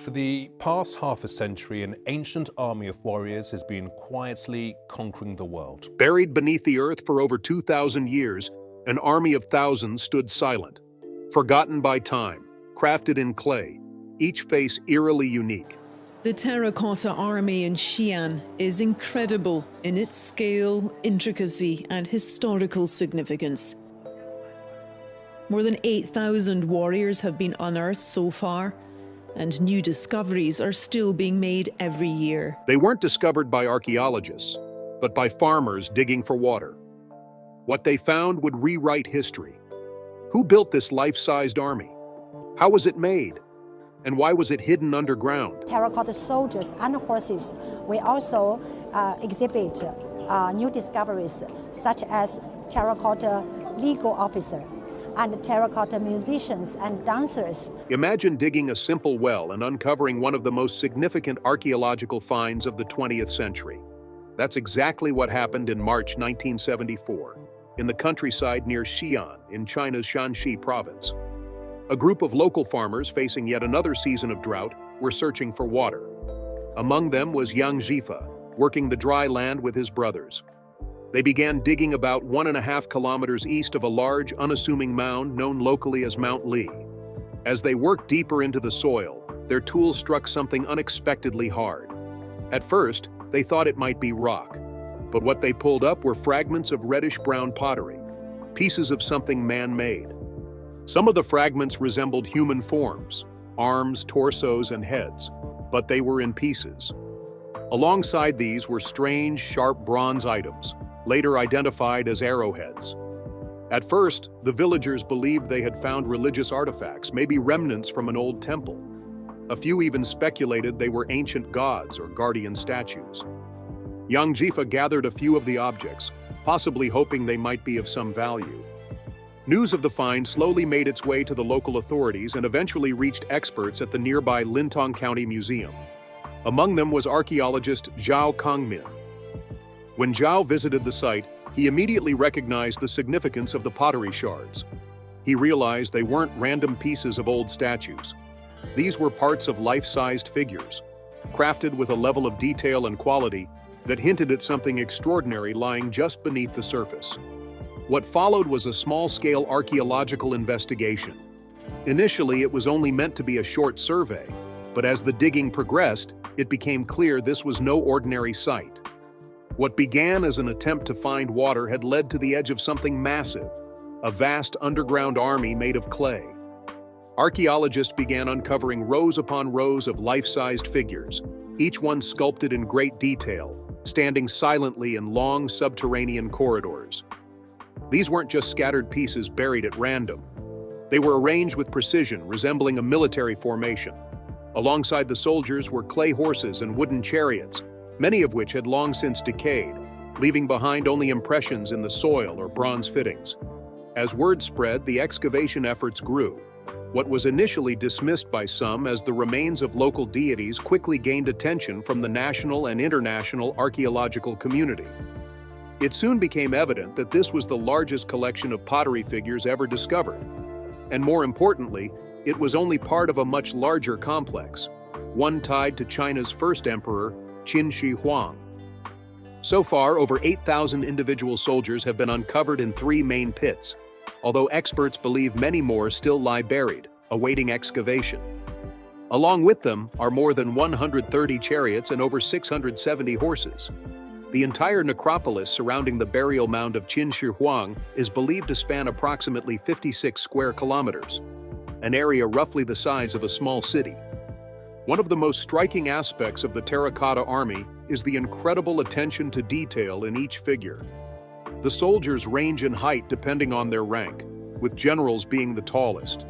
For the past half a century, an ancient army of warriors has been quietly conquering the world. Buried beneath the earth for over 2,000 years, an army of thousands stood silent, forgotten by time, crafted in clay, each face eerily unique. The Terracotta army in Xi'an is incredible in its scale, intricacy, and historical significance. More than 8,000 warriors have been unearthed so far, and new discoveries are still being made every year. They weren't discovered by archaeologists, but by farmers digging for water. What they found would rewrite history. Who built this life-sized army? How was it made? And why was it hidden underground? Terracotta soldiers and horses will also exhibit new discoveries, such as terracotta legal officer and terracotta musicians and dancers. Imagine digging a simple well and uncovering one of the most significant archaeological finds of the 20th century. That's exactly what happened in March 1974, in the countryside near Xi'an in China's Shaanxi province. A group of local farmers facing yet another season of drought were searching for water. Among them was Yang Zhifa, working the dry land with his brothers. They began digging about 1.5 kilometers east of a large, unassuming mound known locally as Mount Li. As they worked deeper into the soil, their tools struck something unexpectedly hard. At first, they thought it might be rock, but what they pulled up were fragments of reddish-brown pottery, pieces of something man-made. Some of the fragments resembled human forms, arms, torsos, and heads, but they were in pieces. Alongside these were strange, sharp bronze items, later identified as arrowheads. At first, the villagers believed they had found religious artifacts, maybe remnants from an old temple. A few even speculated they were ancient gods or guardian statues. Yang Zhifa gathered a few of the objects, possibly hoping they might be of some value. News of the find slowly made its way to the local authorities and eventually reached experts at the nearby Lintong County Museum. Among them was archaeologist Zhao Kongmin. When Zhao visited the site, he immediately recognized the significance of the pottery shards. He realized they weren't random pieces of old statues. These were parts of life-sized figures, crafted with a level of detail and quality that hinted at something extraordinary lying just beneath the surface. What followed was a small-scale archaeological investigation. Initially, it was only meant to be a short survey, but as the digging progressed, it became clear this was no ordinary site. What began as an attempt to find water had led to the edge of something massive, a vast underground army made of clay. Archaeologists began uncovering rows upon rows of life-sized figures, each one sculpted in great detail, standing silently in long subterranean corridors. These weren't just scattered pieces buried at random. They were arranged with precision, resembling a military formation. Alongside the soldiers were clay horses and wooden chariots, many of which had long since decayed, leaving behind only impressions in the soil or bronze fittings. As word spread, the excavation efforts grew. What was initially dismissed by some as the remains of local deities quickly gained attention from the national and international archaeological community. It soon became evident that this was the largest collection of pottery figures ever discovered. And more importantly, it was only part of a much larger complex, one tied to China's first emperor, Qin Shi Huang. So far, over 8,000 individual soldiers have been uncovered in 3 main pits, although experts believe many more still lie buried, awaiting excavation. Along with them are more than 130 chariots and over 670 horses. The entire necropolis surrounding the burial mound of Qin Shi Huang is believed to span approximately 56 square kilometers, an area roughly the size of a small city. One of the most striking aspects of the Terracotta army is the incredible attention to detail in each figure. The soldiers range in height depending on their rank, with generals being the tallest.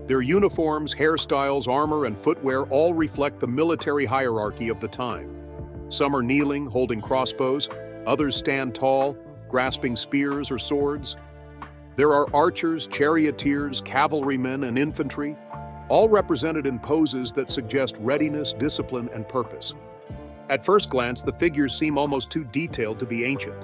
Their uniforms, hairstyles, armor, and footwear all reflect the military hierarchy of the time. Some are kneeling, holding crossbows, others stand tall, grasping spears or swords. There are archers, charioteers, cavalrymen, and infantry, all represented in poses that suggest readiness, discipline, and purpose. At first glance, the figures seem almost too detailed to be ancient.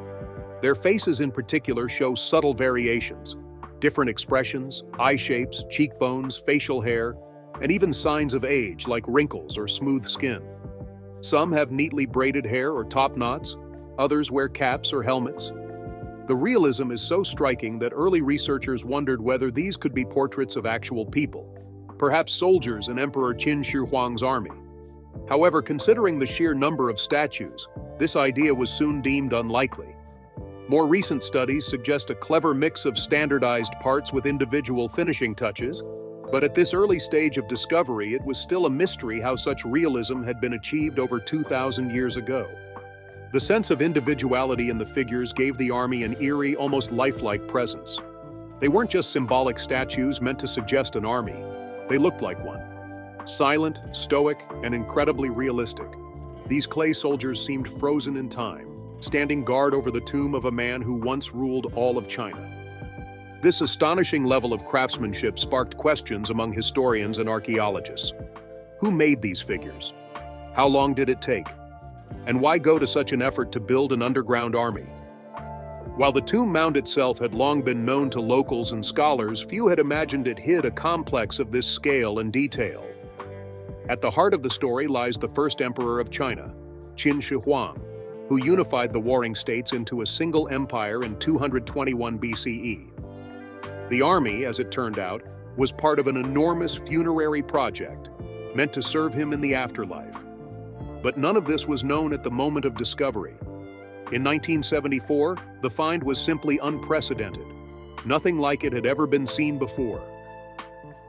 Their faces in particular show subtle variations, different expressions, eye shapes, cheekbones, facial hair. and even signs of age like wrinkles or smooth skin. Some have neatly braided hair or top knots, others wear caps or helmets. The realism is so striking that early researchers wondered whether these could be portraits of actual people, perhaps soldiers in Emperor Qin Shi Huang's army. However, considering the sheer number of statues, this idea was soon deemed unlikely. More recent studies suggest a clever mix of standardized parts with individual finishing touches, but at this early stage of discovery, it was still a mystery how such realism had been achieved over 2,000 years ago. The sense of individuality in the figures gave the army an eerie, almost lifelike presence. They weren't just symbolic statues meant to suggest an army. They looked like one. Silent, stoic, and incredibly realistic, these clay soldiers seemed frozen in time, standing guard over the tomb of a man who once ruled all of China. This astonishing level of craftsmanship sparked questions among historians and archaeologists. Who made these figures? How long did it take? And why go to such an effort to build an underground army? While the tomb mound itself had long been known to locals and scholars, few had imagined it hid a complex of this scale and detail. At the heart of the story lies the first emperor of China, Qin Shi Huang, who unified the warring states into a single empire in 221 BCE. The army, as it turned out, was part of an enormous funerary project meant to serve him in the afterlife. But none of this was known at the moment of discovery. In 1974, the find was simply unprecedented. Nothing like it had ever been seen before.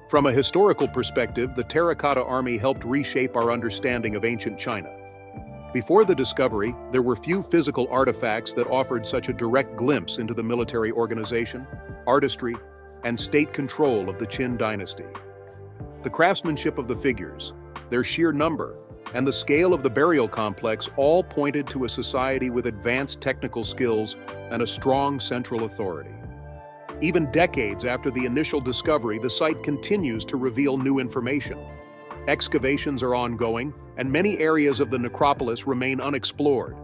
From a historical perspective, the Terracotta army helped reshape our understanding of ancient China. Before the discovery, there were few physical artifacts that offered such a direct glimpse into the military organization, artistry, and state control of the Qin dynasty. The craftsmanship of the figures, their sheer number, and the scale of the burial complex all pointed to a society with advanced technical skills and a strong central authority. Even decades after the initial discovery, the site continues to reveal new information. Excavations are ongoing, and many areas of the necropolis remain unexplored.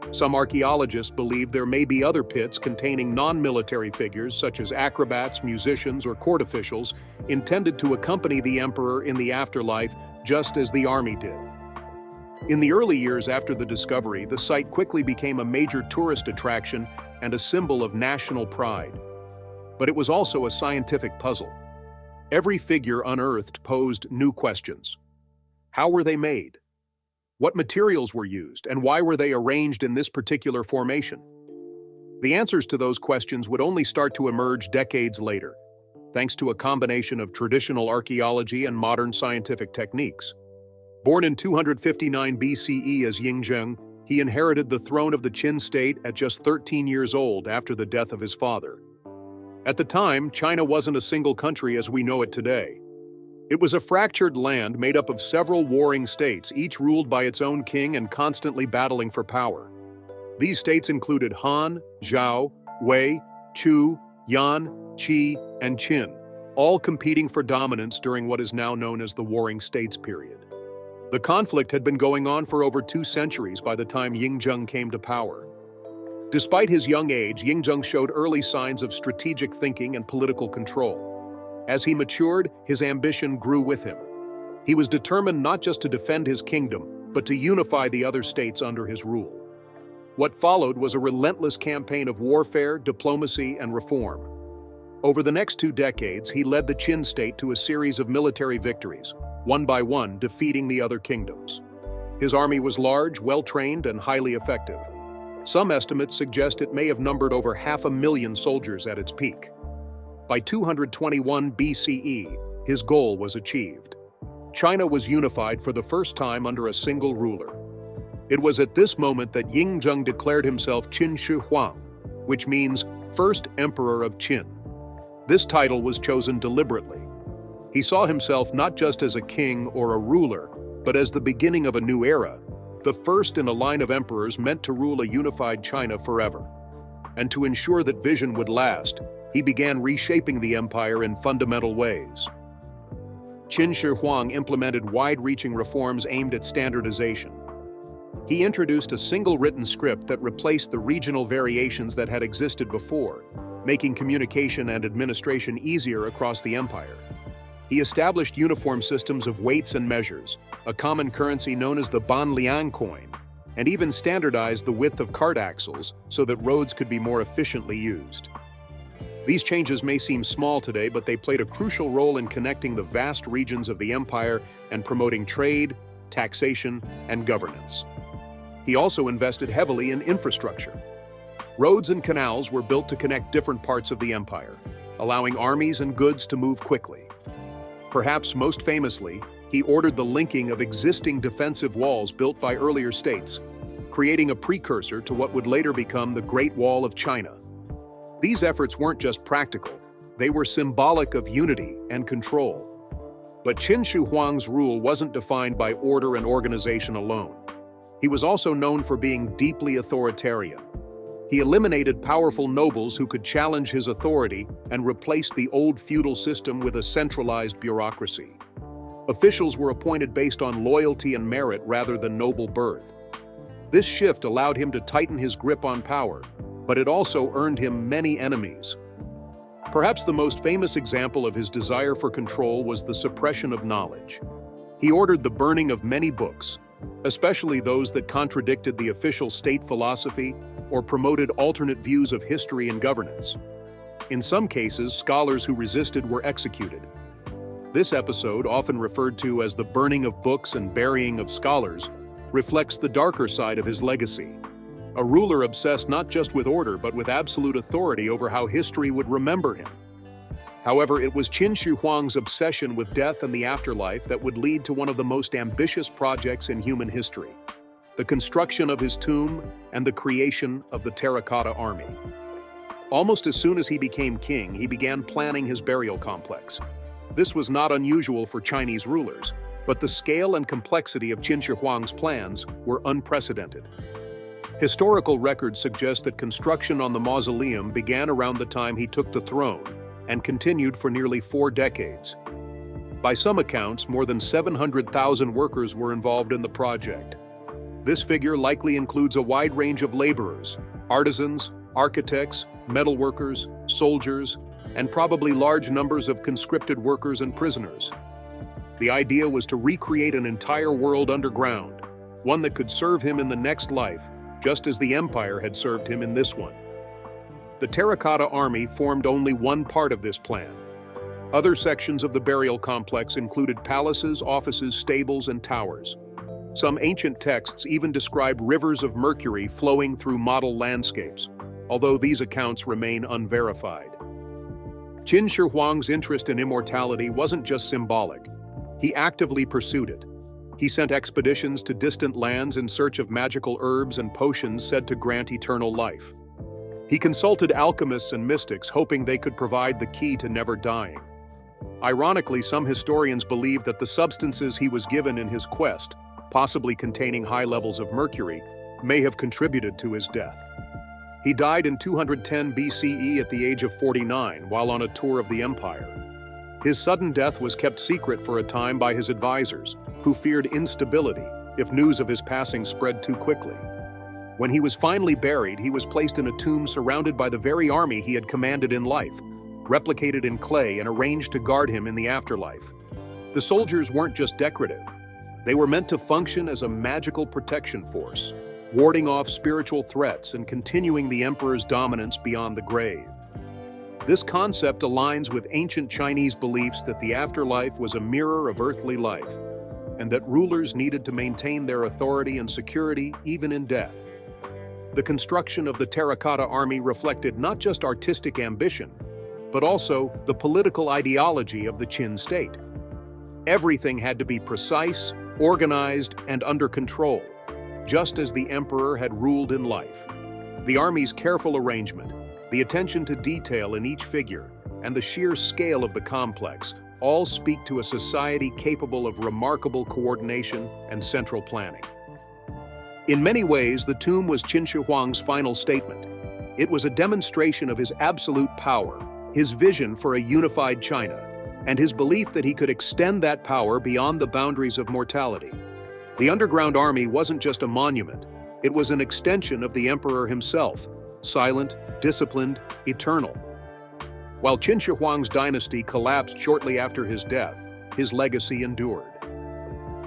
Some archaeologists believe there may be other pits containing non-military figures such as acrobats, musicians, or court officials intended to accompany the emperor in the afterlife just as the army did. In the early years after the discovery, the site quickly became a major tourist attraction and a symbol of national pride. But it was also a scientific puzzle. Every figure unearthed posed new questions. How were they made? What materials were used, and why were they arranged in this particular formation? The answers to those questions would only start to emerge decades later, thanks to a combination of traditional archaeology and modern scientific techniques. Born in 259 BCE as Yang Zhifa, he inherited the throne of the Qin state at just 13 years old after the death of his father. At the time, China wasn't a single country as we know it today. It was a fractured land made up of several warring states, each ruled by its own king and constantly battling for power. These states included Han, Zhao, Wei, Chu, Yan, Qi, and Qin, all competing for dominance during what is now known as the Warring States period. The conflict had been going on for over 2 centuries by the time Yang Zhifa came to power. Despite his young age, Yang Zhifa showed early signs of strategic thinking and political control. As he matured, his ambition grew with him. He was determined not just to defend his kingdom, but to unify the other states under his rule. What followed was a relentless campaign of warfare, diplomacy, and reform. Over the next 2 decades, he led the Qin state to a series of military victories, one by one defeating the other kingdoms. His army was large, well-trained, and highly effective. Some estimates suggest it may have numbered over 500,000 soldiers at its peak. By 221 BCE, his goal was achieved. China was unified for the first time under a single ruler. It was at this moment that Yang Zhifa declared himself Qin Shi Huang, which means First Emperor of Qin. This title was chosen deliberately. He saw himself not just as a king or a ruler, but as the beginning of a new era, the first in a line of emperors meant to rule a unified China forever. And to ensure that vision would last, he began reshaping the empire in fundamental ways. Qin Shi Huang implemented wide-reaching reforms aimed at standardization. He introduced a single written script that replaced the regional variations that had existed before, making communication and administration easier across the empire. He established uniform systems of weights and measures, a common currency known as the banliang coin, and even standardized the width of cart axles so that roads could be more efficiently used. These changes may seem small today, but they played a crucial role in connecting the vast regions of the empire and promoting trade, taxation, and governance. He also invested heavily in infrastructure. Roads and canals were built to connect different parts of the empire, allowing armies and goods to move quickly. Perhaps most famously, he ordered the linking of existing defensive walls built by earlier states, creating a precursor to what would later become the Great Wall of China. These efforts weren't just practical, they were symbolic of unity and control. But Qin Shi Huang's rule wasn't defined by order and organization alone. He was also known for being deeply authoritarian. He eliminated powerful nobles who could challenge his authority and replaced the old feudal system with a centralized bureaucracy. Officials were appointed based on loyalty and merit rather than noble birth. This shift allowed him to tighten his grip on power, but it also earned him many enemies. Perhaps the most famous example of his desire for control was the suppression of knowledge. He ordered the burning of many books, especially those that contradicted the official state philosophy or promoted alternate views of history and governance. In some cases, scholars who resisted were executed. This episode, often referred to as the burning of books and burying of scholars, reflects the darker side of his legacy. A ruler obsessed not just with order but with absolute authority over how history would remember him. However, it was Qin Shi Huang's obsession with death and the afterlife that would lead to one of the most ambitious projects in human history: the construction of his tomb and the creation of the Terracotta army. Almost as soon as he became king, he began planning his burial complex. This was not unusual for Chinese rulers, but the scale and complexity of Qin Shi Huang's plans were unprecedented. Historical records suggest that construction on the mausoleum began around the time he took the throne and continued for nearly 4 decades. By some accounts, more than 700,000 workers were involved in the project. This figure likely includes a wide range of laborers, artisans, architects, metalworkers, soldiers, and probably large numbers of conscripted workers and prisoners. The idea was to recreate an entire world underground, one that could serve him in the next life, just as the empire had served him in this one. The Terracotta army formed only one part of this plan. Other sections of the burial complex included palaces, offices, stables, and towers. Some ancient texts even describe rivers of mercury flowing through model landscapes, although these accounts remain unverified. Qin Shi Huang's interest in immortality wasn't just symbolic. He actively pursued it. He sent expeditions to distant lands in search of magical herbs and potions said to grant eternal life. He consulted alchemists and mystics, hoping they could provide the key to never dying. Ironically, some historians believe that the substances he was given in his quest, possibly containing high levels of mercury, may have contributed to his death. He died in 210 BCE at the age of 49 while on a tour of the empire. His sudden death was kept secret for a time by his advisors, who feared instability if news of his passing spread too quickly. When he was finally buried, he was placed in a tomb surrounded by the very army he had commanded in life, replicated in clay and arranged to guard him in the afterlife. The soldiers weren't just decorative. They were meant to function as a magical protection force, warding off spiritual threats and continuing the emperor's dominance beyond the grave. This concept aligns with ancient Chinese beliefs that the afterlife was a mirror of earthly life, and that rulers needed to maintain their authority and security even in death. The construction of the Terracotta army reflected not just artistic ambition, but also the political ideology of the Qin state. Everything had to be precise, organized, and under control, just as the emperor had ruled in life. The army's careful arrangement, the attention to detail in each figure, and the sheer scale of the complex all speak to a society capable of remarkable coordination and central planning. In many ways, the tomb was Qin Shi Huang's final statement. It was a demonstration of his absolute power, his vision for a unified China, and his belief that he could extend that power beyond the boundaries of mortality. The underground army wasn't just a monument, it was an extension of the emperor himself, silent, disciplined, eternal. While Qin Shi Huang's dynasty collapsed shortly after his death, his legacy endured.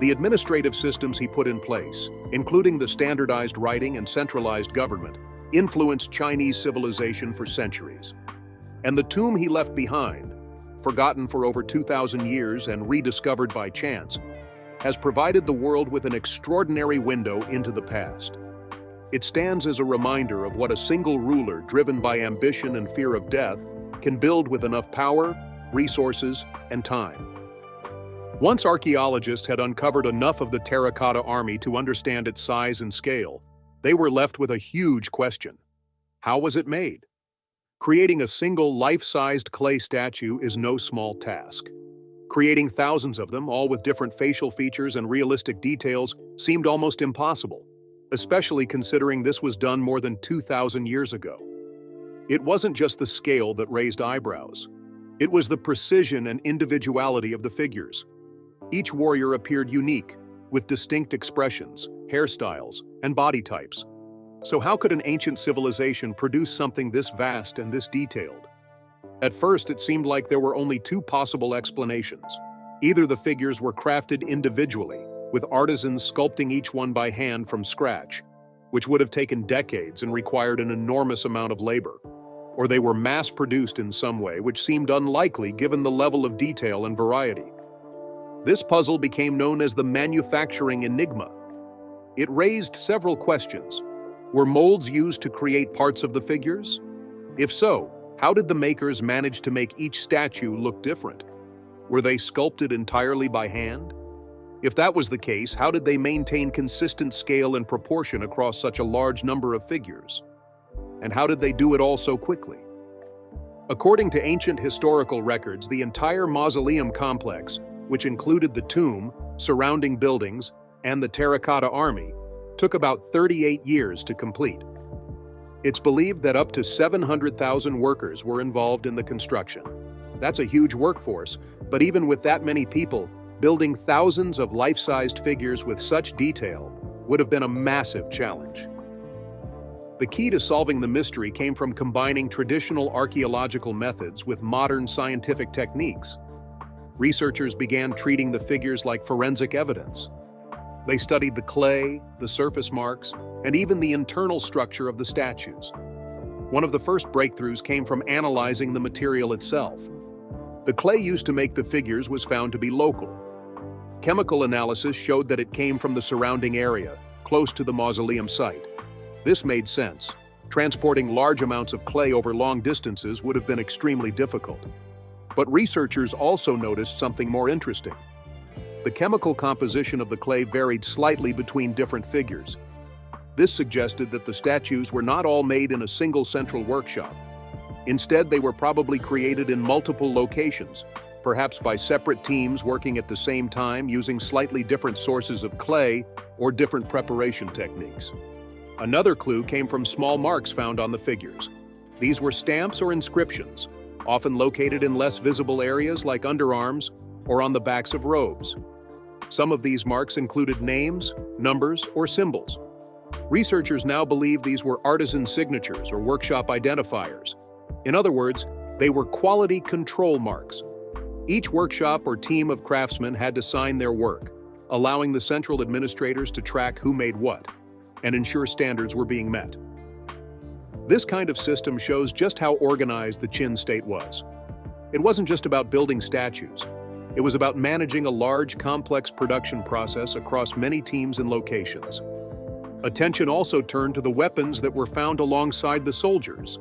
The administrative systems he put in place, including the standardized writing and centralized government, influenced Chinese civilization for centuries. And the tomb he left behind, forgotten for over 2,000 years and rediscovered by chance, has provided the world with an extraordinary window into the past. It stands as a reminder of what a single ruler driven by ambition and fear of death can build with enough power, resources, and time. Once archaeologists had uncovered enough of the Terracotta army to understand its size and scale, they were left with a huge question. How was it made? Creating a single life-sized clay statue is no small task. Creating thousands of them, all with different facial features and realistic details, seemed almost impossible, especially considering this was done more than 2,000 years ago. It wasn't just the scale that raised eyebrows. It was the precision and individuality of the figures. Each warrior appeared unique, with distinct expressions, hairstyles, and body types. So how could an ancient civilization produce something this vast and this detailed? At first, it seemed like there were only two possible explanations. Either the figures were crafted individually, with artisans sculpting each one by hand from scratch, which would have taken decades and required an enormous amount of labor, or they were mass-produced in some way, which seemed unlikely given the level of detail and variety. This puzzle became known as the manufacturing enigma. It raised several questions. Were molds used to create parts of the figures? If so, how did the makers manage to make each statue look different? Were they sculpted entirely by hand? If that was the case, how did they maintain consistent scale and proportion across such a large number of figures? And how did they do it all so quickly? According to ancient historical records, the entire mausoleum complex, which included the tomb, surrounding buildings, and the Terracotta army, took about 38 years to complete. It's believed that up to 700,000 workers were involved in the construction. That's a huge workforce, but even with that many people, building thousands of life-sized figures with such detail would have been a massive challenge. The key to solving the mystery came from combining traditional archaeological methods with modern scientific techniques. Researchers began treating the figures like forensic evidence. They studied the clay, the surface marks, and even the internal structure of the statues. One of the first breakthroughs came from analyzing the material itself. The clay used to make the figures was found to be local. Chemical analysis showed that it came from the surrounding area, close to the mausoleum site. This made sense. Transporting large amounts of clay over long distances would have been extremely difficult. But researchers also noticed something more interesting. The chemical composition of the clay varied slightly between different figures. This suggested that the statues were not all made in a single central workshop. Instead, they were probably created in multiple locations, perhaps by separate teams working at the same time using slightly different sources of clay or different preparation techniques. Another clue came from small marks found on the figures. These were stamps or inscriptions, often located in less visible areas like underarms or on the backs of robes. Some of these marks included names, numbers, or symbols. Researchers now believe these were artisan signatures or workshop identifiers. In other words, they were quality control marks. Each workshop or team of craftsmen had to sign their work, allowing the central administrators to track who made what and ensure standards were being met. This kind of system shows just how organized the Qin state was. It wasn't just about building statues. It was about managing a large, complex production process across many teams and locations. Attention also turned to the weapons that were found alongside the soldiers.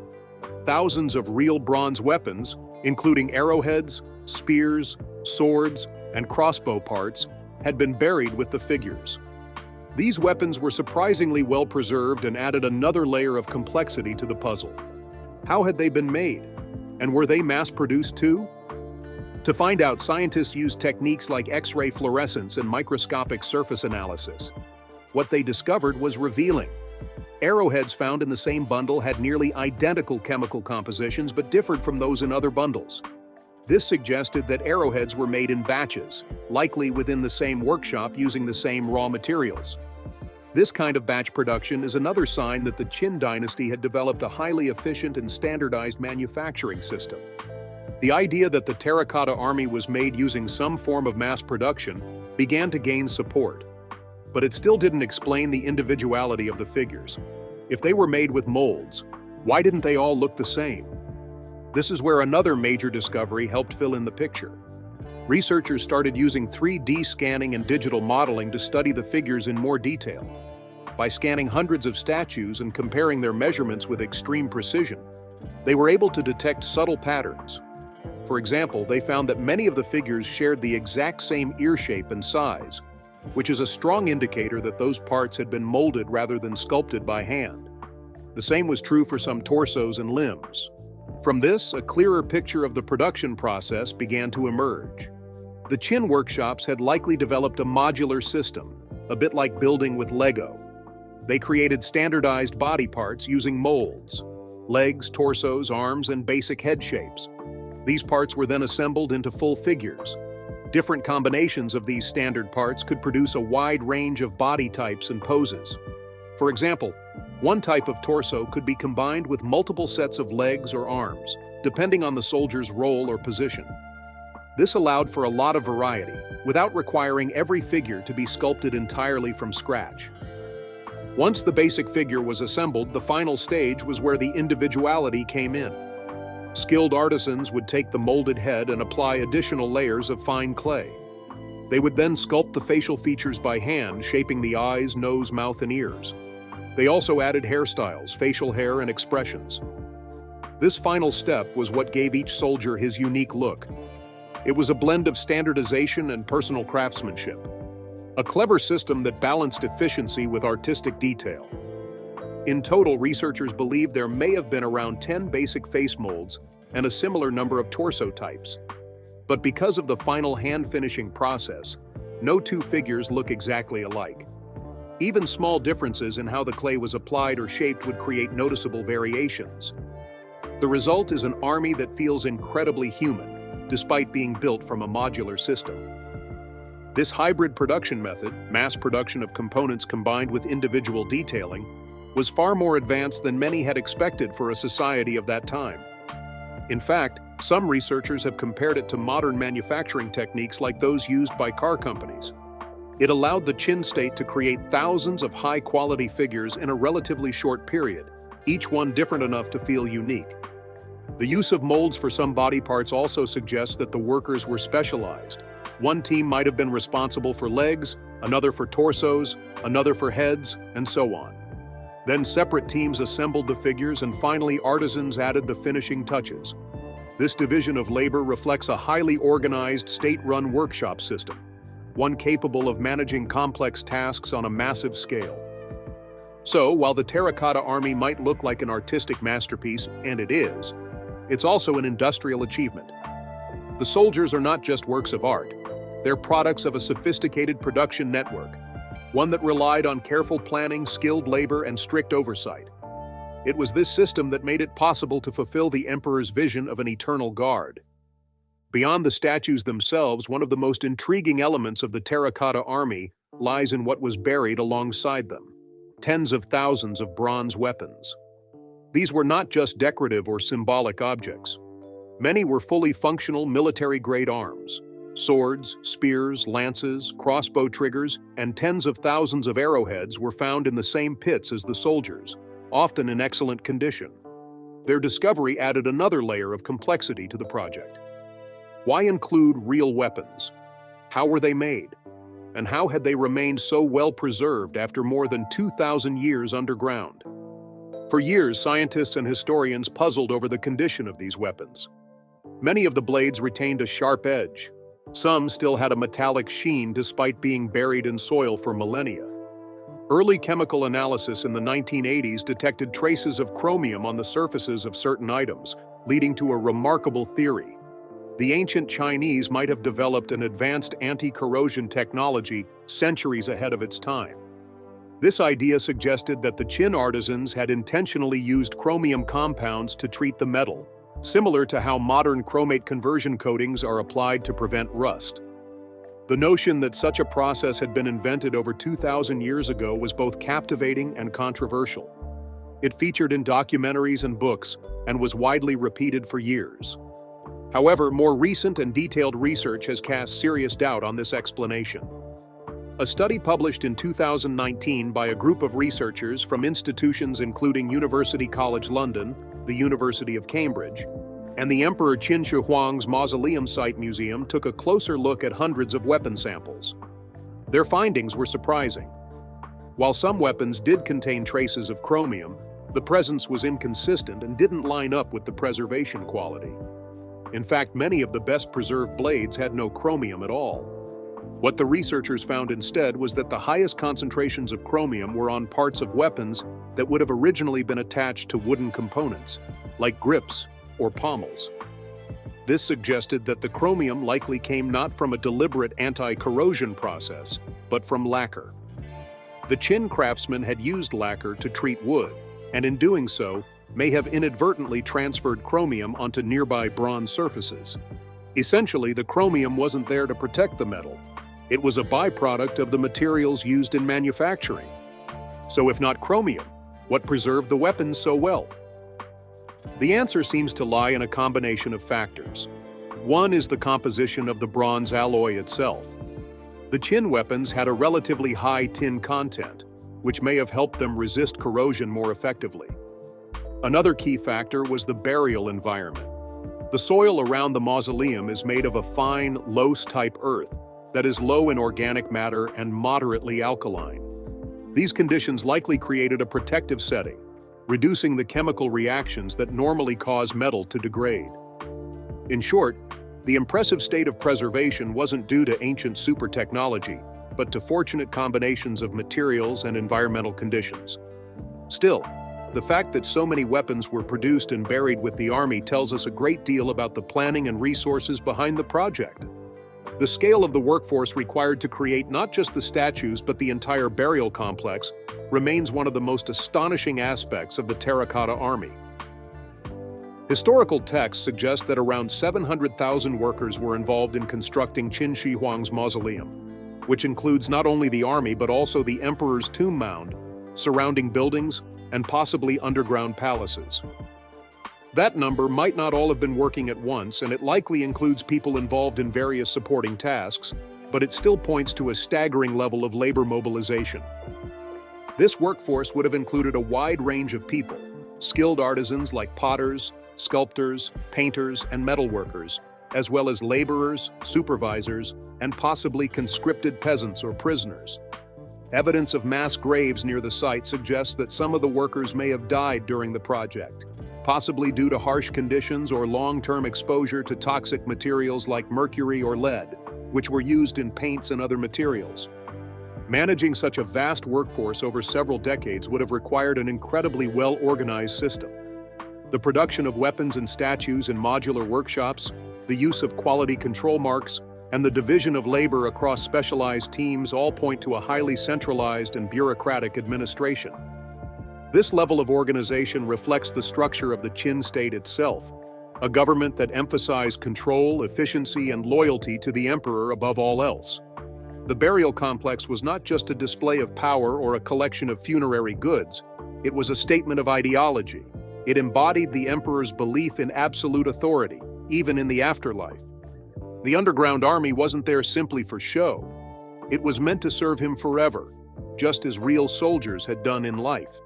Thousands of real bronze weapons, including arrowheads, spears, swords, and crossbow parts, had been buried with the figures. These weapons were surprisingly well preserved and added another layer of complexity to the puzzle. How had they been made? And were they mass-produced too? To find out, scientists used techniques like X-ray fluorescence and microscopic surface analysis. What they discovered was revealing. Arrowheads found in the same bundle had nearly identical chemical compositions but differed from those in other bundles. This suggested that arrowheads were made in batches, likely within the same workshop using the same raw materials. This kind of batch production is another sign that the Qin dynasty had developed a highly efficient and standardized manufacturing system. The idea that the terracotta army was made using some form of mass production began to gain support. But it still didn't explain the individuality of the figures. If they were made with molds, why didn't they all look the same? This is where another major discovery helped fill in the picture. Researchers started using 3D scanning and digital modeling to study the figures in more detail. By scanning hundreds of statues and comparing their measurements with extreme precision, they were able to detect subtle patterns. For example, they found that many of the figures shared the exact same ear shape and size, which is a strong indicator that those parts had been molded rather than sculpted by hand. The same was true for some torsos and limbs. From this, a clearer picture of the production process began to emerge. The Qian workshops had likely developed a modular system, a bit like building with Lego. They created standardized body parts using molds: legs, torsos, arms, and basic head shapes. These parts were then assembled into full figures. Different combinations of these standard parts could produce a wide range of body types and poses. For example, one type of torso could be combined with multiple sets of legs or arms, depending on the soldier's role or position. This allowed for a lot of variety, without requiring every figure to be sculpted entirely from scratch. Once the basic figure was assembled, the final stage was where the individuality came in. Skilled artisans would take the molded head and apply additional layers of fine clay. They would then sculpt the facial features by hand, shaping the eyes, nose, mouth, and ears. They also added hairstyles, facial hair, and expressions. This final step was what gave each soldier his unique look. It was a blend of standardization and personal craftsmanship. A clever system that balanced efficiency with artistic detail. In total, researchers believe there may have been around 10 basic face molds and a similar number of torso types. But because of the final hand-finishing process, no two figures look exactly alike. Even small differences in how the clay was applied or shaped would create noticeable variations. The result is an army that feels incredibly human, despite being built from a modular system. This hybrid production method, mass production of components combined with individual detailing, was far more advanced than many had expected for a society of that time. In fact, some researchers have compared it to modern manufacturing techniques like those used by car companies. It allowed the Qin state to create thousands of high-quality figures in a relatively short period, each one different enough to feel unique. The use of molds for some body parts also suggests that the workers were specialized. One team might have been responsible for legs, another for torsos, another for heads, and so on. Then separate teams assembled the figures, and finally artisans added the finishing touches. This division of labor reflects a highly organized, state-run workshop system, one capable of managing complex tasks on a massive scale. So, while the terracotta army might look like an artistic masterpiece, and it is, it's also an industrial achievement. The soldiers are not just works of art, they're products of a sophisticated production network, one that relied on careful planning, skilled labor, and strict oversight. It was this system that made it possible to fulfill the emperor's vision of an eternal guard. Beyond the statues themselves, one of the most intriguing elements of the terracotta army lies in what was buried alongside them: tens of thousands of bronze weapons. These were not just decorative or symbolic objects. Many were fully functional military-grade arms. Swords, spears, lances, crossbow triggers, and tens of thousands of arrowheads were found in the same pits as the soldiers, often in excellent condition. Their discovery added another layer of complexity to the project. Why include real weapons? How were they made? And how had they remained so well preserved after more than 2,000 years underground? For years, scientists and historians puzzled over the condition of these weapons. Many of the blades retained a sharp edge. Some still had a metallic sheen despite being buried in soil for millennia. Early chemical analysis in the 1980s detected traces of chromium on the surfaces of certain items, leading to a remarkable theory. The ancient Chinese might have developed an advanced anti-corrosion technology centuries ahead of its time. This idea suggested that the Qin artisans had intentionally used chromium compounds to treat the metal, similar to how modern chromate conversion coatings are applied to prevent rust. The notion that such a process had been invented over 2,000 years ago was both captivating and controversial. It featured in documentaries and books and was widely repeated for years. However, more recent and detailed research has cast serious doubt on this explanation. A study published in 2019 by a group of researchers from institutions including University College London, the University of Cambridge, and the Emperor Qin Shi Huang's Mausoleum Site Museum took a closer look at hundreds of weapon samples. Their findings were surprising. While some weapons did contain traces of chromium, the presence was inconsistent and didn't line up with the preservation quality. In fact, many of the best preserved blades had no chromium at all. What the researchers found instead was that the highest concentrations of chromium were on parts of weapons that would have originally been attached to wooden components, like grips or pommels. This suggested that the chromium likely came not from a deliberate anti-corrosion process, but from lacquer. The Qin craftsmen had used lacquer to treat wood, and in doing so, may have inadvertently transferred chromium onto nearby bronze surfaces. Essentially, the chromium wasn't there to protect the metal. It was a byproduct of the materials used in manufacturing. So if not chromium, what preserved the weapons so well? The answer seems to lie in a combination of factors. One is the composition of the bronze alloy itself. The Qin weapons had a relatively high tin content, which may have helped them resist corrosion more effectively. Another key factor was the burial environment. The soil around the mausoleum is made of a fine, loess-type earth that is low in organic matter and moderately alkaline. These conditions likely created a protective setting, reducing the chemical reactions that normally cause metal to degrade. In short, the impressive state of preservation wasn't due to ancient super technology, but to fortunate combinations of materials and environmental conditions. Still, the fact that so many weapons were produced and buried with the army tells us a great deal about the planning and resources behind the project. The scale of the workforce required to create not just the statues but the entire burial complex remains one of the most astonishing aspects of the Terracotta Army. Historical texts suggest that around 700,000 workers were involved in constructing Qin Shi Huang's mausoleum, which includes not only the army but also the emperor's tomb mound, surrounding buildings, and possibly underground palaces. That number might not all have been working at once, and it likely includes people involved in various supporting tasks, but it still points to a staggering level of labor mobilization. This workforce would have included a wide range of people, skilled artisans like potters, sculptors, painters, and metalworkers, as well as laborers, supervisors, and possibly conscripted peasants or prisoners. Evidence of mass graves near the site suggests that some of the workers may have died during the project, possibly due to harsh conditions or long-term exposure to toxic materials like mercury or lead, which were used in paints and other materials. Managing such a vast workforce over several decades would have required an incredibly well-organized system. The production of weapons and statues in modular workshops, the use of quality control marks, and the division of labor across specialized teams all point to a highly centralized and bureaucratic administration. This level of organization reflects the structure of the Qin state itself, a government that emphasized control, efficiency, and loyalty to the emperor above all else. The burial complex was not just a display of power or a collection of funerary goods, it was a statement of ideology. It embodied the emperor's belief in absolute authority, even in the afterlife. The underground army wasn't there simply for show. It was meant to serve him forever, just as real soldiers had done in life.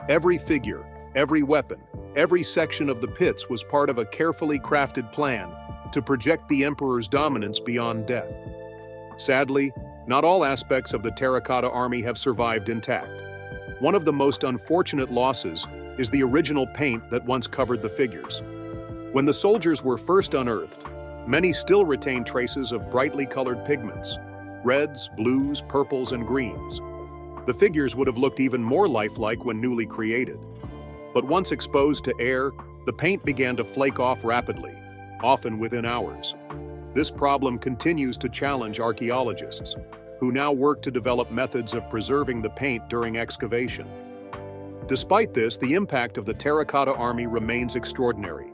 Every figure, every weapon, every section of the pits was part of a carefully crafted plan to project the emperor's dominance beyond death. Sadly, not all aspects of the Terracotta Army have survived intact. One of the most unfortunate losses is the original paint that once covered the figures. When the soldiers were first unearthed, many still retained traces of brightly colored pigments: reds, blues, purples, and greens. The figures would have looked even more lifelike when newly created. But once exposed to air, the paint began to flake off rapidly, often within hours. This problem continues to challenge archaeologists, who now work to develop methods of preserving the paint during excavation. Despite this, the impact of the Terracotta Army remains extraordinary.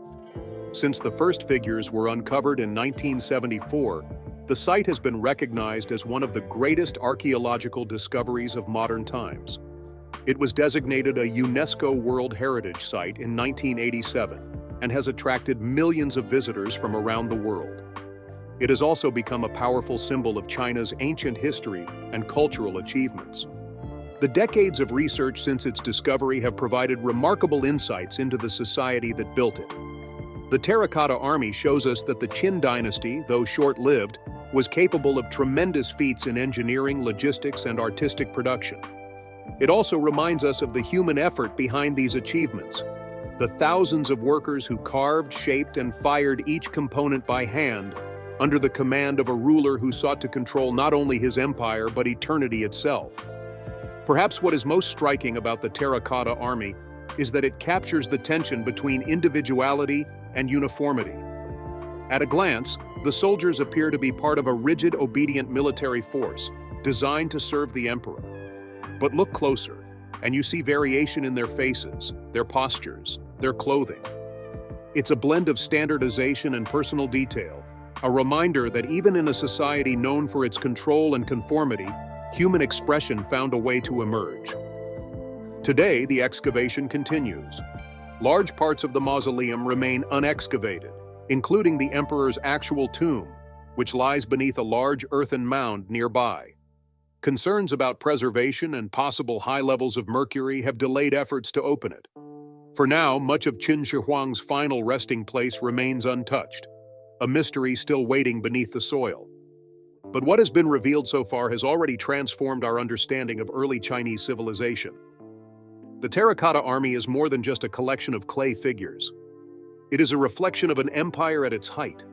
Since the first figures were uncovered in 1974, the site has been recognized as one of the greatest archaeological discoveries of modern times. It was designated a UNESCO World Heritage Site in 1987, and has attracted millions of visitors from around the world. It has also become a powerful symbol of China's ancient history and cultural achievements. The decades of research since its discovery have provided remarkable insights into the society that built it. The Terracotta Army shows us that the Qin dynasty, though short-lived, was capable of tremendous feats in engineering, logistics, and artistic production. It also reminds us of the human effort behind these achievements, the thousands of workers who carved, shaped, and fired each component by hand under the command of a ruler who sought to control not only his empire but eternity itself. Perhaps what is most striking about the Terracotta Army is that it captures the tension between individuality and uniformity. At a glance, the soldiers appear to be part of a rigid, obedient military force designed to serve the emperor. But look closer, and you see variation in their faces, their postures, their clothing. It's a blend of standardization and personal detail, a reminder that even in a society known for its control and conformity, human expression found a way to emerge. Today, the excavation continues. Large parts of the mausoleum remain unexcavated, including the emperor's actual tomb, which lies beneath a large earthen mound nearby. Concerns about preservation and possible high levels of mercury have delayed efforts to open it. For now, much of Qin Shi Huang's final resting place remains untouched, a mystery still waiting beneath the soil. But what has been revealed so far has already transformed our understanding of early Chinese civilization. The Terracotta Army is more than just a collection of clay figures. It is a reflection of an empire at its height,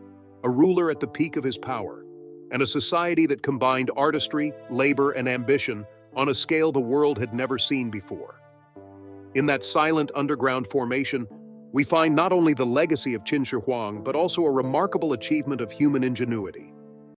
a ruler at the peak of his power, and a society that combined artistry, labor, and ambition on a scale the world had never seen before. In that silent underground formation, we find not only the legacy of Qin Shi Huang, but also a remarkable achievement of human ingenuity.